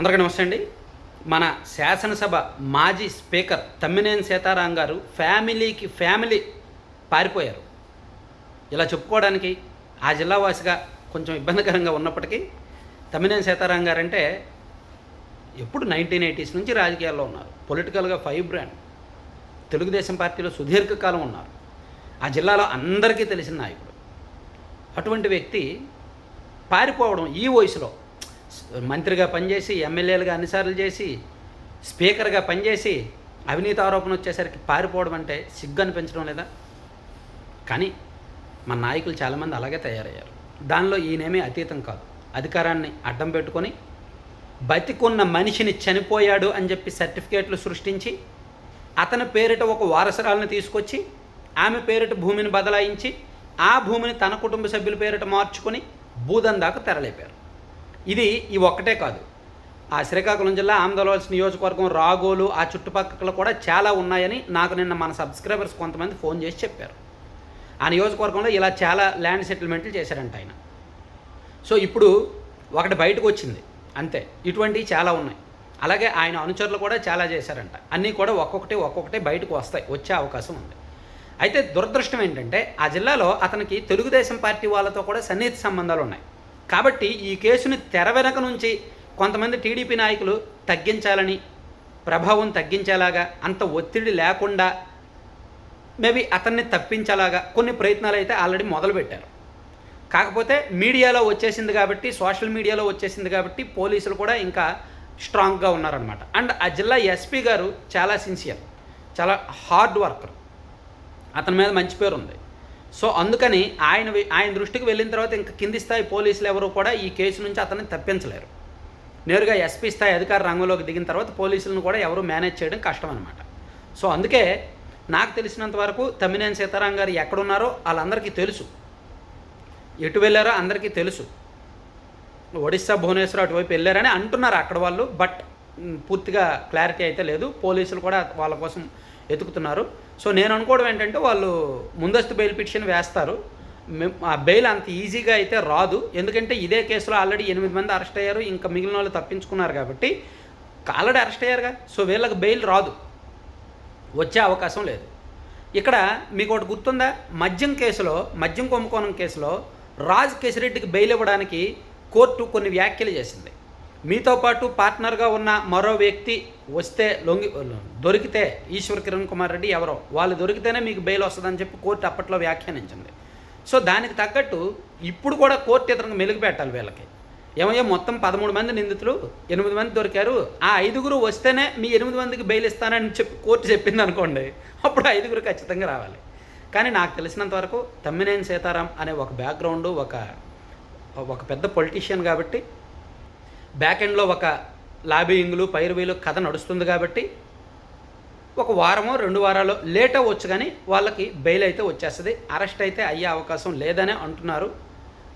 అందరికీ నమస్తే అండి. మన శాసనసభ మాజీ స్పీకర్ తమ్మినేని సీతారాం గారు ఫ్యామిలీ పారిపోయారు. ఇలా చెప్పుకోవడానికి ఆ జిల్లా వాసిగా కొంచెం ఇబ్బందికరంగా ఉన్నప్పటికీ తమ్మినేని సీతారాం గారు అంటే ఎప్పుడు 1980s నుంచి రాజకీయాల్లో ఉన్నారు. పొలిటికల్గా బ్రాండ్, తెలుగుదేశం పార్టీలో సుదీర్ఘకాలం ఉన్నారు. ఆ జిల్లాలో అందరికీ తెలిసిన నాయకుడు. అటువంటి వ్యక్తి పారిపోవడం ఈ వయసులో, మంత్రిగా పనిచేసి ఎమ్మెల్యేలుగా అన్నిసార్లు చేసి స్పీకర్గా పనిచేసి అవినీతి ఆరోపణ వచ్చేసరికి పారిపోవడం అంటే సిగ్గు అనిపించడం లేదా? కానీ మన నాయకులు చాలామంది అలాగే తయారయ్యారు. దానిలో ఈయనేమీ అతీతం కాదు. అధికారాన్ని అడ్డం పెట్టుకొని బతికున్న మనిషిని చనిపోయాడు అని చెప్పి సర్టిఫికేట్లు సృష్టించి అతని పేరిట ఒక వారసురాలను తీసుకొచ్చి ఆమె పేరిట భూమిని బదలాయించి ఆ భూమిని తన కుటుంబ సభ్యుల పేరిట మార్చుకొని భూదందాకు తెరలేపారు. ఈ ఒక్కటే కాదు. ఆ శ్రీకాకుళం జిల్లా ఆమదలవలస నియోజకవర్గం రాగోలు ఆ చుట్టుపక్కల కూడా చాలా ఉన్నాయని నాకు నిన్న మన సబ్స్క్రైబర్స్ కొంతమంది ఫోన్ చేసి చెప్పారు. ఆ నియోజకవర్గంలో ఇలా చాలా ల్యాండ్ సెటిల్మెంట్లు చేశారంట ఆయన. సో ఇప్పుడు ఒకటి బయటకు వచ్చింది అంతే. ఇటువంటివి చాలా ఉన్నాయి. అలాగే ఆయన అనుచరులు కూడా చాలా చేశారంట. అన్నీ కూడా ఒక్కొక్కటి బయటకు వచ్చే అవకాశం ఉంది. అయితే దురదృష్టం ఏంటంటే ఆ జిల్లాలో అతనికి తెలుగుదేశం పార్టీ వాళ్ళతో కూడా సన్నిహిత సంబంధాలు ఉన్నాయి. కాబట్టి ఈ కేసుని తెర వెనక నుంచి కొంతమంది టీడీపీ నాయకులు తగ్గించాలని, ప్రభావం తగ్గించేలాగా, అంత ఒత్తిడి లేకుండా మేబీ అతన్ని తప్పించేలాగా కొన్ని ప్రయత్నాలు అయితే ఆల్రెడీ మొదలుపెట్టారు. కాకపోతే మీడియాలో వచ్చేసింది కాబట్టి, సోషల్ మీడియాలో వచ్చేసింది కాబట్టి పోలీసులు కూడా ఇంకా స్ట్రాంగ్గా ఉన్నారనమాట. అండ్ ఆ జిల్లా ఎస్పీ గారు చాలా సిన్సియర్, చాలా హార్డ్ వర్కర్. అతని మీద మంచి పేరు ఉంది. సో అందుకని ఆయన దృష్టికి వెళ్ళిన తర్వాత ఇంకా కింది స్థాయి పోలీసులు ఎవరు కూడా ఈ కేసు నుంచి అతన్ని తప్పించలేరు. నేరుగా ఎస్పీ స్థాయి అధికార రంగంలోకి దిగిన తర్వాత పోలీసులను కూడా ఎవరు మేనేజ్ చేయడం కష్టం అనమాట. సో అందుకే నాకు తెలిసినంత వరకు తమ్మినేని సీతారాం గారు ఎక్కడున్నారో వాళ్ళందరికీ తెలుసు, ఎటు వెళ్ళారో అందరికీ తెలుసు. ఒడిశా భువనేశ్వర్ అటువైపు వెళ్ళారని అంటున్నారు అక్కడ వాళ్ళు. బట్ పూర్తిగా క్లారిటీ అయితే లేదు. పోలీసులు కూడా వాళ్ళ కోసం ఎతుకుతున్నారు. సో నేను అనుకోవడం ఏంటంటే వాళ్ళు ముందస్తు బెయిల్ పిటిషన్ వేస్తారు. ఆ బెయిల్ అంత ఈజీగా అయితే రాదు. ఎందుకంటే ఇదే కేసులో ఆల్రెడీ 8 మంది అరెస్ట్ అయ్యారు. ఇంకా మిగిలిన వాళ్ళు తప్పించుకున్నారు కాబట్టి ఆల్రెడీ అరెస్ట్ అయ్యారుగా. సో వీళ్ళకి బెయిల్ రాదు, వచ్చే అవకాశం లేదు. ఇక్కడ మీకు ఒకటి గుర్తుందా, మద్యం కుంభకోణం కేసులో రాజ్ కేసిరెడ్డికి బెయిల్ ఇవ్వడానికి కోర్టు కొన్ని వ్యాఖ్యలు చేసింది. మీతో పాటు పార్ట్నర్గా ఉన్న మరో వ్యక్తి వస్తే దొరికితే ఈశ్వర్ కిరణ్ కుమార్ రెడ్డి ఎవరో వాళ్ళు దొరికితేనే మీకు బెయిల్ వస్తుందని చెప్పి కోర్టు అప్పట్లో వ్యాఖ్యానించింది. సో దానికి తగ్గట్టు ఇప్పుడు కూడా కోర్టు ఇతనికి మెలుగు పెట్టాలి వీళ్ళకి. ఏమయ్యో మొత్తం 13 మంది నిందితులు, 8 మంది దొరికారు, ఆ 5 వస్తేనే మీ 8 మందికి బెయిల్ ఇస్తానని చెప్పి కోర్టు చెప్పింది అనుకోండి, అప్పుడు 5 ఖచ్చితంగా రావాలి. కానీ నాకు తెలిసినంత వరకు తమ్మినేని సీతారాం అనే ఒక బ్యాక్గ్రౌండు, ఒక పెద్ద పొలిటీషియన్ కాబట్టి, బ్యాక్ ఎండ్లో ఒక లాబియింగ్లు పైరువీలు కథ నడుస్తుంది కాబట్టి ఒక వారమో 2 వారాలు లేట్ అవ్వచ్చు, కానీ వాళ్ళకి బెయిల్ అయితే వచ్చేస్తుంది. అరెస్ట్ అయితే అయ్యే అవకాశం లేదనే అంటున్నారు.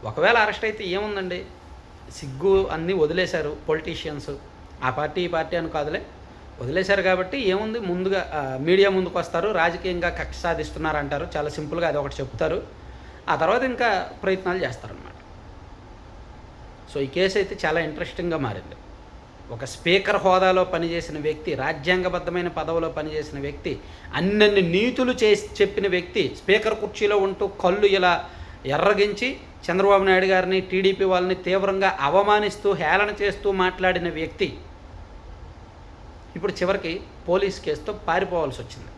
ఒకవేళ అరెస్ట్ అయితే ఏముందండి, సిగ్గు అన్నీ వదిలేశారు పొలిటీషియన్స్. ఆ పార్టీ ఈ పార్టీ అని కాదులే, వదిలేశారు కాబట్టి ఏముంది, ముందుగా మీడియా ముందుకు వస్తారు, రాజకీయంగా కక్ష సాధిస్తున్నారు అంటారు, చాలా సింపుల్గా అది ఒకటి చెప్తారు. ఆ తర్వాత ఇంకా ప్రయత్నాలు చేస్తారన్నమాట. సో ఈ కేసు అయితే చాలా ఇంట్రెస్టింగ్గా మారింది. ఒక స్పీకర్ హోదాలో పనిచేసిన వ్యక్తి, రాజ్యాంగబద్ధమైన పదవిలో పనిచేసిన వ్యక్తి, అన్నన్ని నీతులు చెప్పిన వ్యక్తి, స్పీకర్ కుర్చీలో ఉంటూ కళ్ళు ఇలా ఎర్రగించి చంద్రబాబు నాయుడు గారిని, టీడీపీ వాళ్ళని తీవ్రంగా అవమానిస్తూ హేళన చేస్తూ మాట్లాడిన వ్యక్తి ఇప్పుడు చివరికి పోలీస్ కేసుతో పారిపోవాల్సి వచ్చింది.